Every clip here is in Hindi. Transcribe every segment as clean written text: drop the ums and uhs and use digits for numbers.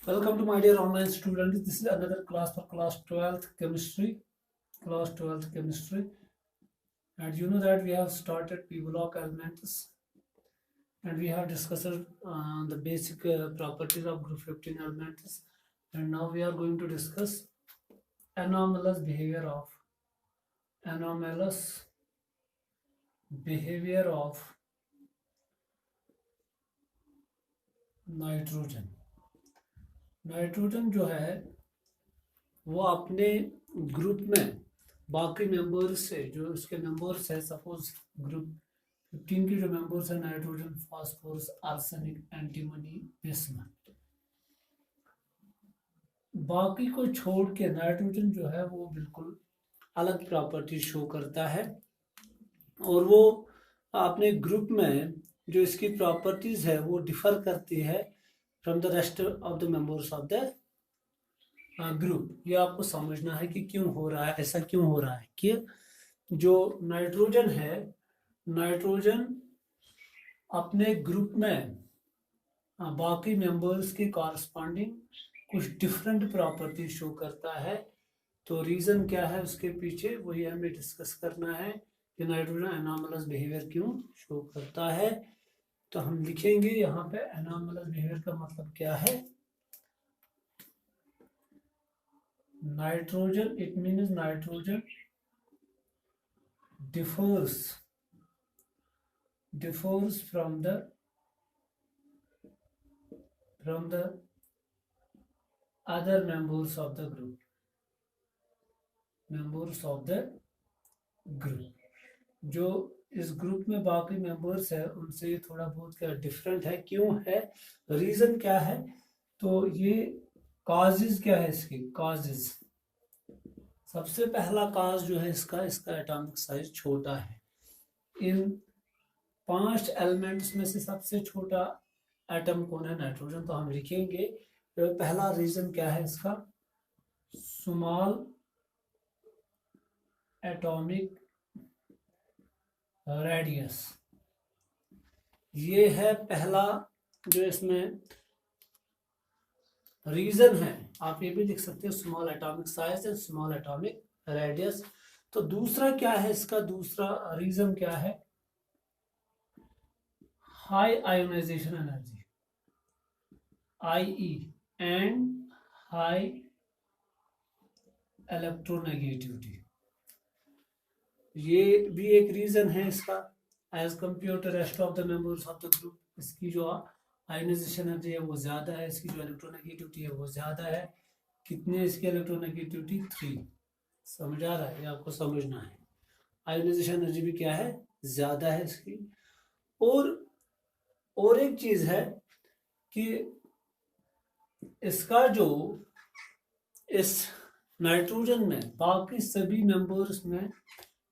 Welcome to my dear online students. This is another class for class 12th chemistry. Class 12th chemistry. And you know that we have started P block elements and we have discussed the basic properties of group 15 elements. And now we are going to discuss anomalous behavior of anomalous behavior of nitrogen. Nitrogen जो है वो अपने ग्रुप में बाकी मेंबर्स से जो उसके मेंबर्स है, सपोज ग्रुप 15 के जो मेंबर्स है nitrogen, phosphorus, arsenic, antimony, bismuth, बाकी को छोड़ के नाइट्रोजन जो है वो बिल्कुल अलग प्रॉपर्टी शो करता है और वो अपने ग्रुप में जो इसकी प्रॉपर्टीज है वो डिफर करती है from the rest of the members of the group. ये आपको समझना है कि क्यों हो रहा है, ऐसा क्यों हो रहा है कि जो नाइट्रोजन है, नाइट्रोजन अपने ग्रुप में बाकी मेंबर्स के कॉरस्पॉन्डिंग कुछ डिफरेंट प्रॉपर्टी शो करता है। तो रीजन क्या है उसके पीछे, वही हमें डिस्कस करना है कि नाइट्रोजन एनॉमलस बिहेवियर क्यों शो करता है। तो हम लिखेंगे यहाँ पे एनॉमलस बिहेवियर का मतलब क्या है। Nitrogen, it means nitrogen differs from the other members of the group, जो इस ग्रुप में बाकी मेंबर्स है उनसे ये थोड़ा बहुत क्या डिफरेंट है। क्यों है, रीजन क्या है, तो ये कॉजेज क्या है, इसकी कॉजेज। सबसे पहला कॉज जो है इसका एटॉमिक साइज छोटा है। इन 5 एलिमेंट्स में से सबसे छोटा एटम कौन है, नाइट्रोजन। तो हम लिखेंगे पहला रीजन क्या है इसका, स्मॉल एटॉमिक रेडियस। ये है पहला जो इसमें रीजन है। आप ये भी लिख सकते हो small atomic size and small atomic radius. तो दूसरा क्या है इसका, दूसरा रीजन क्या है, high ionization energy, IE, and high electronegativity. ये भी एक रीजन है इसका as compare to rest of the members of the group. इसकी जो आयोनाइजेशन एनर्जी है वो ज्यादा है, इसकी जो इलेक्ट्रोनेगेटिविटी है वो ज्यादा है। कितनी है इसकी इलेक्ट्रोनेगेटिविटी, 3। समझ आ रहा है, ये आपको समझना है। आयोनाइजेशन एनर्जी भी क्या है, ज्यादा है इसकी। और एक चीज है कि इसका जो इस नाइट्रोजन में बाकी सभी मेंबर्स में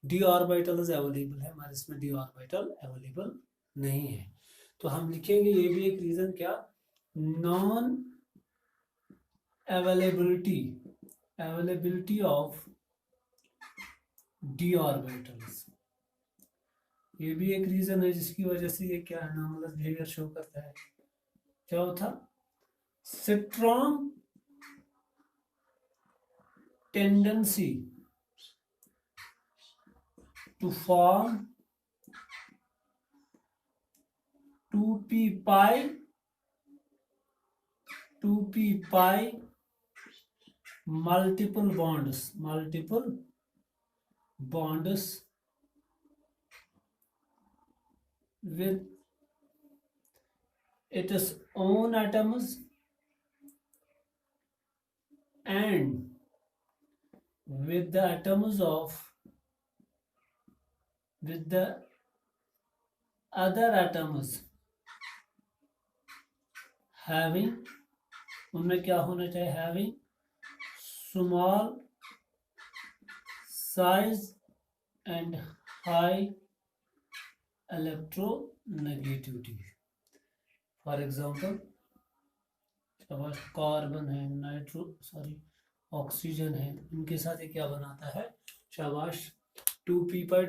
डी ऑर्बिटल्स अवेलेबल है, हमारे इसमें डी ऑर्बिटल अवेलेबल नहीं है। तो हम लिखेंगे ये भी एक रीजन क्या, non availability of D orbitals. ये भी एक रीजन है जिसकी वजह से ये क्या एनॉमलस बिहेवियर शो करता है। चौथा, strong tendency to form 2p pi multiple bonds with its own atoms and with the other atoms having, उनमें क्या होना चाहिए, having small size and high electronegativity। For example carbon है, ऑक्सीजन है, इनके साथ ये क्या बनाता है, शाबाश 2p pi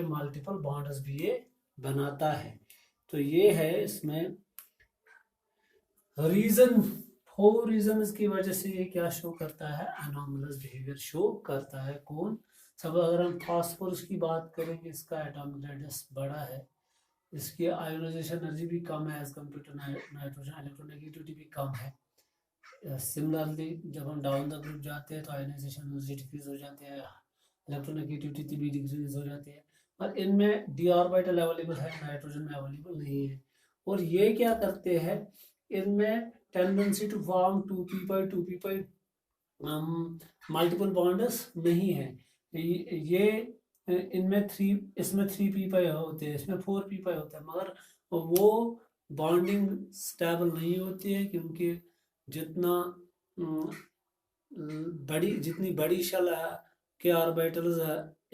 मल्टीपल बॉन्ड्स भी ये बनाता है। तो ये है इसमें रीजन 4 रीजन की वजह से ये क्या शो करता है, अनोमलस बिहेवियर शो करता है। कौन सब, अगर हम फास्फोरस की बात करेंगे, इसका एटॉमिक रेडियस बड़ा है, इसकी आयोनाइजेशन एनर्जी भी कम है as compare to nitrogen, electronegativity भी कम है। सिमिलरली जब हम डाउन द ग्रुप जाते हैं तो आयोनाइजेशन एनर्जी डिक्रीज हो जाती है, इलेक्ट्रोनेगेटिविटी भी डिक्रीज हो जाती है। पर इनमें डी ऑर्बिटल अवेलेबल है, नाइट्रोजन में अवेलेबल नहीं है। और ये क्या करते हैं, इनमें tendency to form 2p2p multiple bonds नहीं है। ये इनमें इसमें 3p होते हैं, इसमें 4p होता है, मगर वो बॉन्डिंग स्टेबल नहीं होती है, क्योंकि जितना जितनी बड़ी शेल के ऑर्बिटल्स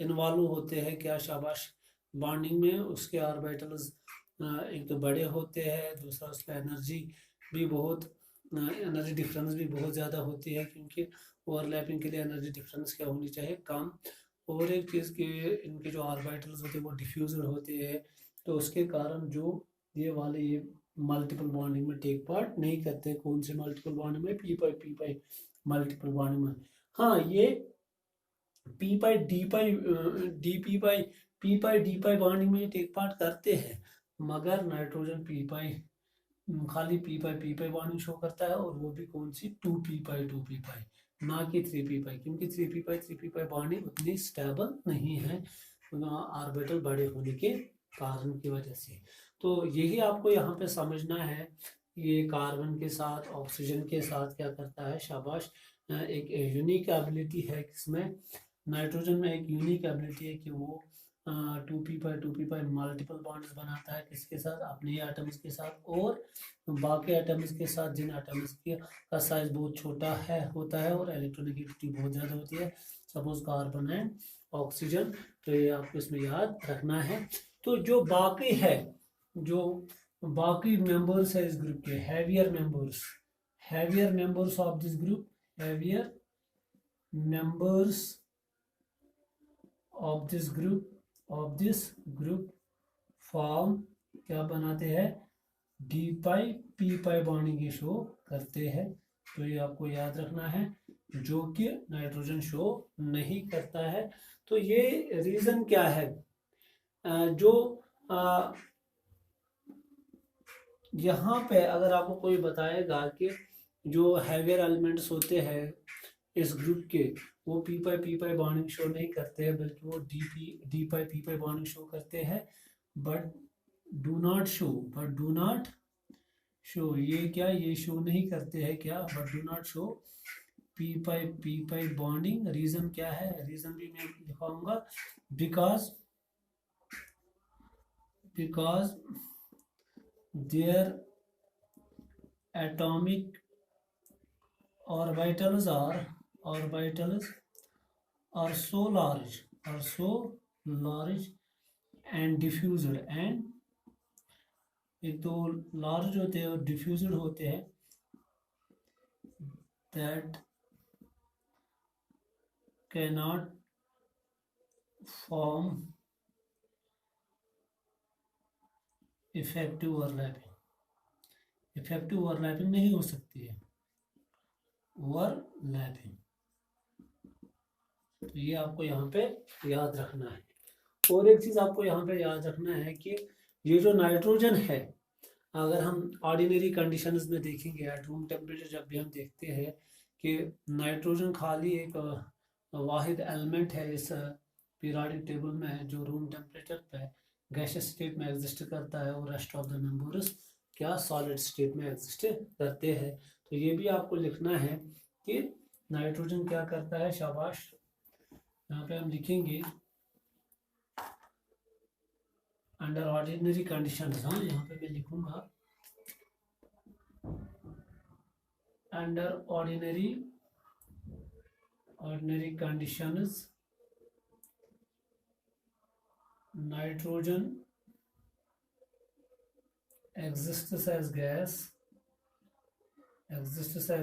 इन्वॉल्व होते हैं क्या शाबाश बॉन्डिंग में, उसके ऑर्बिटल्स एक तो बड़े होते हैं, दूसरा उसका एनर्जी भी बहुत, एनर्जी डिफरेंस भी बहुत ज़्यादा होती है, क्योंकि ओवरलैपिंग के लिए एनर्जी डिफरेंस क्या होनी चाहिए, कम। और एक चीज़ के इनके जो ऑर्बिटल्स होते हैं वो डिफ्यूजर होते हैं, तो उसके कारण जो ये वाले ये मल्टीपल बॉन्डिंग में टेक पार्ट नहीं करते। कौन से मल्टीपल बॉन्डिंग में, p मल्टीपल बॉन्डिंग में। हाँ, ये p/d बॉन्डिंग में टेक पार्ट करते हैं, मगर नाइट्रोजन खाली p/p बॉन्डिंग शो करता है, और वो भी कौन सी 2p/2p, ना कि 3p, क्योंकि 3p बॉन्डिंग उतनी स्टेबल नहीं है ऑर्बिटल बड़े होने के कारण की वजह से। तो यही आपको यहाँ पे समझना है, ये कार्बन के साथ ऑक्सीजन के साथ क्या करता है, शाबाश, एक यूनिक एबिलिटी है किसमें, नाइट्रोजन में एक यूनिक एबिलिटी है कि वो 2p/2p मल्टीपल बॉन्ड्स बनाता है, किसके साथ, अपने एटम्स के साथ, और बाकी एटम्स के साथ जिन एटम्स का साइज बहुत छोटा है होता है, और इलेक्ट्रोनेगेटिविटी बहुत ज़्यादा होती है, सपोज कार्बन एंड ऑक्सीजन। तो ये आपको इसमें याद रखना है। तो जो बाकी है, जो बाकी मेंबर्स है इस ग्रुप के, heavier members of this group, heavier members of this group form क्या बनाते हैं, d/p बॉन्डिंग ये शो करते हैं। तो ये आपको याद रखना है, जो कि नाइट्रोजन शो नहीं करता है। तो ये रीजन क्या है, जो यहाँ पे अगर आपको कोई बताएगा कि जो हैवियर एलिमेंट्स होते हैं इस ग्रुप के, वो p/p बॉन्डिंग शो नहीं करते हैं, बल्कि वो d/p बॉन्डिंग शो करते हैं, बट डू नॉट शो, ये क्या, ये शो नहीं करते हैं क्या, but do not show p/p bonding. Reason क्या है, रीजन भी मैं लिखाऊंगा, because their atomic orbitals are so large and diffused, and एक तो लार्ज होते हैं और डिफ्यूज्ड होते हैं, that cannot form effective overlapping नहीं हो सकती है, ओवरलैपिंग। तो ये आपको यहाँ पे याद रखना है। और एक चीज आपको यहाँ पे याद रखना है कि ये जो नाइट्रोजन है, अगर हम ऑर्डिनरी कंडीशंस में देखेंगे, एट रूम टेम्परेचर जब भी हम देखते हैं कि नाइट्रोजन खाली एक वाहिद एलिमेंट है इस पीरियोडिक टेबल में जो रूम टेम्परेचर पे गैसियस स्टेट में एग्जिस्ट करता है, और रेस्ट ऑफ द मेंबर्स क्या सॉलिड स्टेट में एग्जिस्ट करते हैं। तो ये भी आपको लिखना है कि नाइट्रोजन क्या करता है, शाबाश। यहाँ पे हम लिखेंगे अंडर ऑर्डिनरी कंडीशंस, हाँ यहाँ पे मैं लिखूंगा under ordinary conditions nitrogen exists as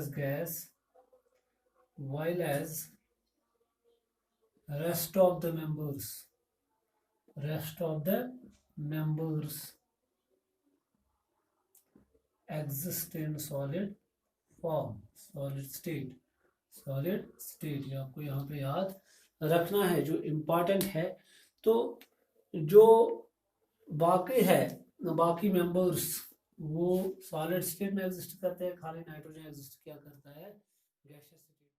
gas, while as rest of the members exist in solid form, solid state, solid state, ये आपको यहाँ पे याद रखना है जो इम्पोर्टेंट है। तो जो बाकी है, बाकी मेंबर्स वो सॉलिड स्टेट में एग्जिस्ट करते हैं, खाली नाइट्रोजन एग्जिस्ट क्या करता है, गैसियस